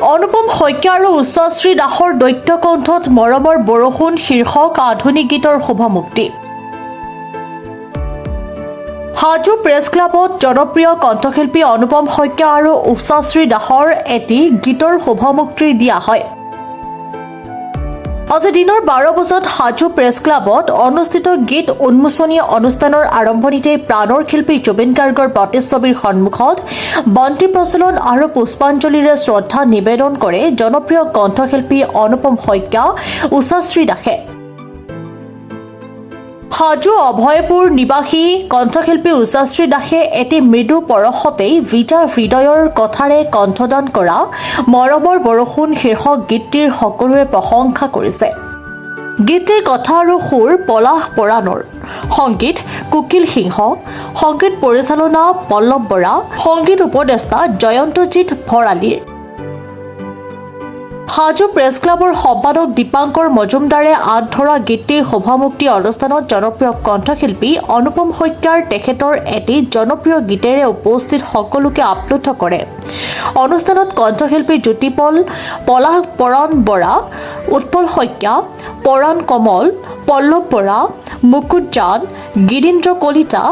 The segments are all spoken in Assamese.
অনুপম শইকীয়া আৰু উষাশ্ৰী দাসৰ দৈত্য কণ্ঠত মৰমৰ বৰষুণ শীৰ্ষক আধুনিক গীতৰ শুভমুক্তি। হাজো প্ৰেছ ক্লাবত জনপ্ৰিয় কণ্ঠশিল্পী অনুপম শইকীয়া আৰু উষাশ্ৰী দাসৰ এটি গীতৰ শুভমুক্তি দিয়া হয়। আজি দিনৰ 12 বজাত হাজো প্ৰেছ ক্লাবত অনুষ্ঠিত গীত উন্মোচনী অনুষ্ঠানৰ আৰম্ভণিতে প্ৰাণৰ শিল্পী জুবিন গাৰ্গৰ প্ৰতিচ্ছবিৰ সন্মুখত বন্তি প্ৰচলন আৰু পুষ্পাঞ্জলিৰে শ্ৰদ্ধা নিবেদন কৰে জনপ্ৰিয় কণ্ঠশিল্পী অনুপম শইকীয়া, উষাশ্ৰী দাসে। হাজো অভয়পুৰ নিবাসী কণ্ঠশিল্পী উষাশ্ৰী দাসে এটি মৃদু পৰশতেই বিজা হৃদয়ৰ কথাৰে কণ্ঠদান কৰা মৰমৰ বৰষুণ শীৰ্ষক গীতটিৰ সকলোৱে প্ৰশংসা কৰিছে। গীতটিৰ কথা আৰু সুৰ পলাশ পৰাণৰ, সংগীত কুকিল সিংহ, সংগীত পৰিচালনা পল্লৱ বৰা, সংগীত উপদেষ্টা জয়ন্তজিৎ ভৰালীৰ। হাজো প্ৰেছ ক্লাবৰ সম্পাদক দীপাংকৰ মজুমদাৰে আঁত ধৰা গীতটিৰ শুভমুক্তি অনুষ্ঠানত জনপ্ৰিয় কণ্ঠশিল্পী অনুপম শইকীয়াৰ তেখেতৰ এটি জনপ্ৰিয় গীতেৰে উপস্থিত সকলোকে আপ্লুত কৰে। অনুষ্ঠানত কণ্ঠশিল্পী জ্যোতিপল, পলাশ পৰাণ বৰা, উৎপল শইকীয়া, পৰাণ কমল, পল্লৱ বৰা, মুকুট জান, গিৰীন্দ্ৰ কলিতা,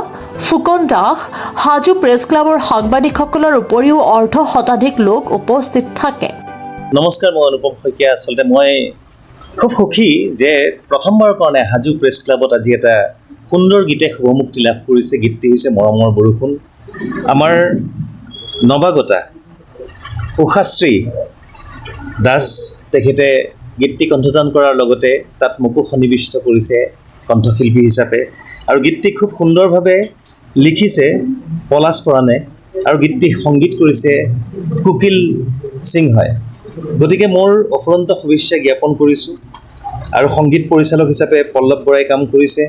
ফুকন দাস, হাজো প্ৰেছ ক্লাবৰ সাংবাদিকসকলৰ উপৰিও অৰ্ধ শতাধিক লোক উপস্থিত থাকে। নমস্কাৰ, মই অনুপম শইকীয়া। আচলতে মই খুব সুখী যে প্ৰথমবাৰৰ কাৰণে হাজো প্ৰেছ ক্লাবত আজি এটা সুন্দৰ গীতে শুভমুক্তি লাভ কৰিছে। গীতটি হৈছে মৰমৰ বৰষুণ। আমাৰ নৱাগতা উষাশ্ৰী দাস তেখেতে গীতটি কণ্ঠদান কৰাৰ লগতে তাত মোকো সন্নিৱিষ্ট কৰিছে কণ্ঠশিল্পী হিচাপে। আৰু গীতটি খুব সুন্দৰভাৱে লিখিছে পলাশ পৰাণে আৰু গীতটি সংগীত কৰিছে কুকিল সিংহই। গতিকে মোৰ অফুৰন্ত শুভেচ্ছা জ্ঞাপন কৰিছোঁ। আৰু সংগীত পৰিচালক হিচাপে পল্লৱ বৰাই কাম কৰিছে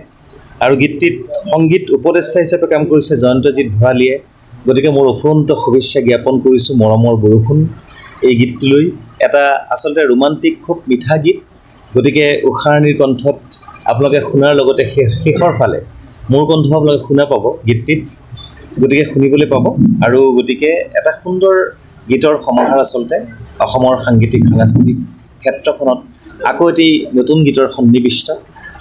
আৰু গীতটিত সংগীত উপদেষ্টা হিচাপে কাম কৰিছে জয়ন্তজিৎ ভৰালীয়ে। গতিকে মোৰ অফুৰন্ত শুভেচ্ছা জ্ঞাপন কৰিছোঁ মৰমৰ বৰষুণ এই গীতটিলৈ। এটা আচলতে ৰোমান্টিক খুব মিঠা গীত। গতিকে উষাৰাণীৰ কণ্ঠত আপোনালোকে শুনাৰ লগতে শেষৰ ফালে মোৰ কণ্ঠ আপোনালোকে শুনা পাব গীতটিত। গতিকে শুনিবলৈ পাব। আৰু গতিকে এটা সুন্দৰ গীতৰ সমাহাৰ আচলতে অসমৰ সাংস্কৃতিক ক্ষেত্ৰখনত আকৌ এটি নতুন গীতৰ সন্নিৱিষ্ট।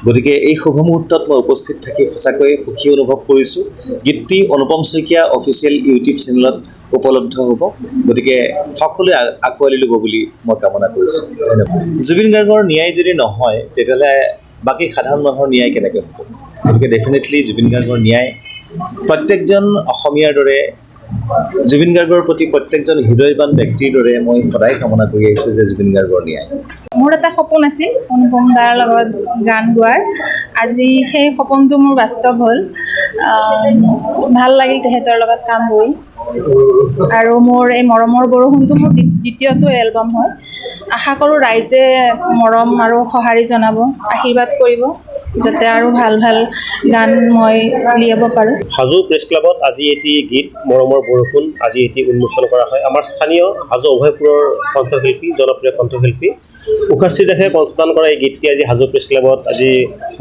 গতিকে এই শুভ মুহূৰ্তত মই উপস্থিত থাকি সঁচাকৈয়ে সুখী অনুভৱ কৰিছোঁ। গীতটি অনুপম শইকীয়া অফিচিয়েল ইউটিউব চেনেলত উপলব্ধ হ'ব। গতিকে সকলোৱে আঁকোৱালি ল'ব বুলি মই কামনা কৰিছোঁ। ধন্যবাদ। জুবিন গাৰ্গৰ ন্যায় যদি নহয় তেতিয়াহ'লে বাকী সাধাৰণ মানুহৰ ন্যায় কেনেকৈ হ'ব? গতিকে ডেফিনেটলি জুবিন গাৰ্গৰ ন্যায় প্ৰত্যেকজন অসমীয়াৰ দৰে জুবিন গাৰ্গৰ প্ৰতি প্ৰত্যেকজন হৃদয়বান ব্যক্তিৰ দৰে মই সদায় কামনা কৰি আহিছোঁ যে জুবিন গাৰ্গৰ ন্যায়। মোৰ এটা সপোন আছিল অনুপম দাৰ লগত গান গোৱাৰ। আজি সেই সপোনটো মোৰ বাস্তৱ হ'ল। ভাল লাগিল তেখেতৰ লগত কাম কৰি। আৰু মোৰ এই মৰমৰ বৰষুণটো মোৰ দ্বিতীয়টো এলবাম হয়। আশা কৰোঁ ৰাইজে মৰম আৰু সঁহাৰি জনাব, আশীৰ্বাদ কৰিব যাতে আৰু ভাল ভাল গান মই উলিয়াব পাৰোঁ। হাজো প্ৰেছ ক্লাবত আজি এটি গীত মৰমৰ বৰষুণ আজি এটি উন্মোচন কৰা হয়। আমাৰ স্থানীয় হাজো অভয়পুৰৰ কণ্ঠশিল্পী, জনপ্ৰিয় কণ্ঠশিল্পী উষাশ্ৰী দাসে কণ্ঠদান কৰা এই গীতটি আজি হাজো প্ৰেছ ক্লাবত আজি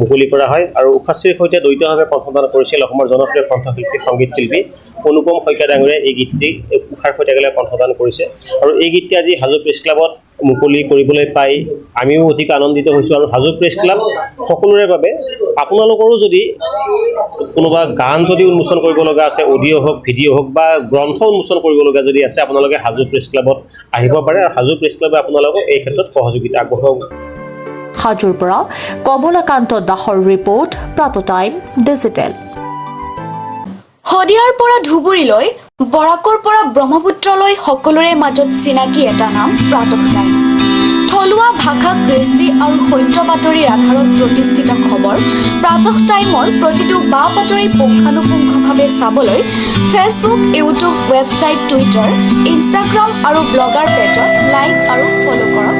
মুকলি কৰা হয়। আৰু উষাশ্ৰীৰ সৈতে দ্বৈতভাৱে কণ্ঠদান কৰিছিল অসমৰ জনপ্ৰিয় কণ্ঠশিল্পী, সংগীত শিল্পী অনুপম শইকীয়া ডাঙৰীয়াই এই গীতটি উষাৰ সৈতে একেলগে কণ্ঠদান কৰিছে। আৰু এই গীতটি আজি হাজো প্ৰেছ ক্লাবত মুকলি কৰিবলৈ পাই আমিও অধিক আনন্দিত হৈছোঁ। আৰু হাজো প্ৰেছ ক্লাব সকলোৰে বাবে, আপোনালোকৰো যদি কোনোবা গান যদি উন্মোচন কৰিব লগা আছে, অডিঅ' হওক, ভিডিঅ' হওক বা গ্ৰন্থ উন্মোচন কৰিবলগীয়া যদি আছে, আপোনালোকে হাজো প্ৰেছ ক্লাবত আহিব পাৰে। আৰু হাজো প্ৰেছ ক্লাবে আপোনালোকক এই ক্ষেত্ৰত সহযোগিতা আগবঢ়াব। হাজোৰ পৰা কমলাকান্ত দাসৰ ৰিপৰ্ট, প্ৰাত টাইম ডিজিটেল। শদিয়াৰ পৰা ধুবুৰীলৈ, বৰাকৰ পৰা ব্ৰহ্মপুত্ৰলৈ সকলোৰে মাজত চিনাকি এটা নাম প্ৰাত টাইম। থলুৱা ভাষা, কৃষ্টি আৰু সত্য বাতৰিৰ আধাৰত প্ৰতিষ্ঠিত খবৰ প্ৰাত টাইমৰ প্ৰতিটো বা বাতৰি পুংখানুপুংখভাৱে চাবলৈ Facebook, YouTube, website, Twitter, Instagram আৰু ব্লগাৰ পেজত লাইক আৰু ফ'ল' কৰক।